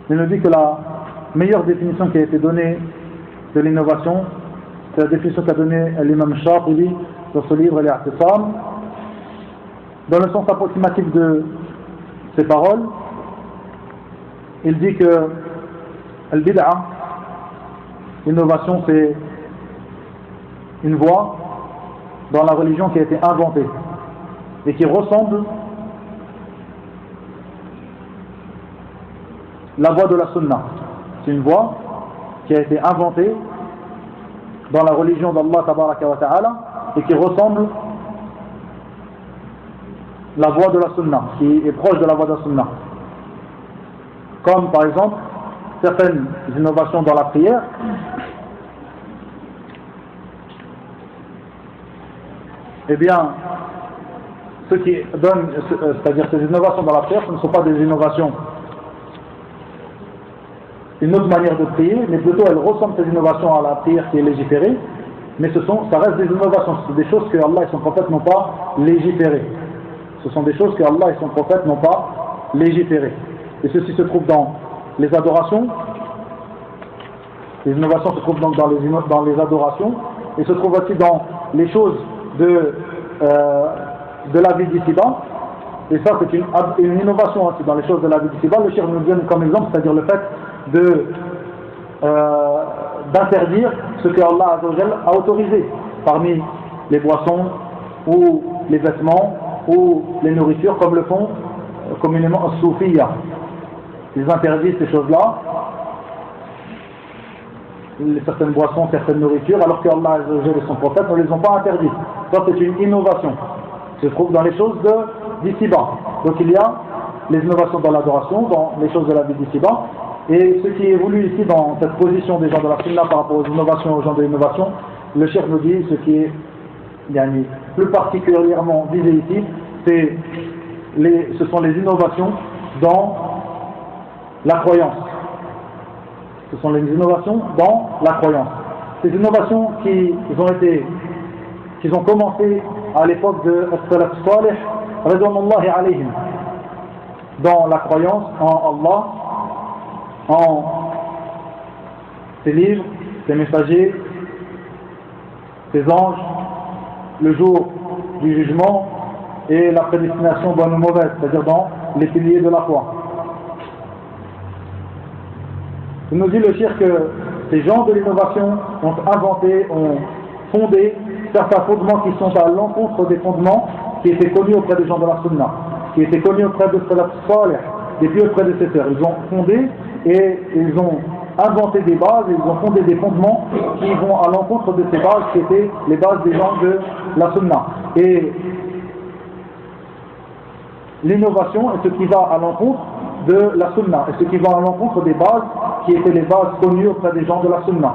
il nous dit que la meilleure définition qui a été donnée de l'innovation, c'est la définition qu'a donnée l'imam Shatibi dans ce livre, Al-I'tisam, dans le sens approximatif de ses paroles. Il dit que al-bid'a, l'innovation, c'est une voie dans la religion qui a été inventée et qui ressemble la voie de la sunna. C'est une voie qui a été inventée dans la religion d'Allah tabaraka wa ta'ala et qui ressemble la voie de la sunna, qui est proche de la voie de la sunna. Comme par exemple certaines innovations dans la prière, eh bien, ce qui donne, c'est-à-dire ces innovations dans la prière, ce ne sont pas des innovations, une autre manière de prier, mais plutôt elles ressemblent ces innovations à la prière qui est légiférée, mais ça reste des innovations, ce sont des choses que Allah et son prophète n'ont pas légiférées. Ce sont des choses que Allah et son prophète n'ont pas légiférées. Et ceci se trouve dans les adorations. Les innovations se trouvent donc dans les adorations, et se trouvent aussi dans les choses de la vie d'ici-bas. Et ça, c'est une innovation aussi dans les choses de la vie d'ici-bas. Le shirk nous donne comme exemple, c'est-à-dire le fait d'interdire ce que Allah a autorisé parmi les boissons ou les vêtements ou les nourritures, comme le font communément as-soufiyya. Ils interdisent ces choses-là, certaines boissons, certaines nourritures, alors que Allah et son prophète ne les ont pas interdites. Ça, c'est une innovation qui se trouve dans les choses d'ici-bas. Donc il y a les innovations dans l'adoration, dans les choses de la vie d'ici-bas, et ce qui est voulu ici dans cette position des gens de la sunna par rapport aux innovations, aux gens de l'innovation, le cheikh nous dit ce qui est plus particulièrement visé ici, ce sont les innovations dans la croyance. Ce sont les innovations dans la croyance. Ces innovations qui ont commencé à l'époque de as-salaf salih, radiyallahu alayhim, dans la croyance en Allah, en ses livres, ses messagers, ses anges, le jour du jugement et la prédestination bonne ou mauvaise, c'est-à-dire dans les piliers de la foi. Il nous dit le shirk que ces gens de l'innovation ont inventé, ont fondé certains fondements qui sont à l'encontre des fondements qui étaient connus auprès des gens de la sunna, qui étaient connus auprès de salaf salih, des pieux prédécesseurs. Ils ont fondé et ils ont inventé des bases, ils ont fondé des fondements qui vont à l'encontre de ces bases qui étaient les bases des gens de la sunna. Et l'innovation est ce qui va à l'encontre de la sunna, et ce qui va à l'encontre des bases qui étaient les bases connues auprès des gens de la sunna.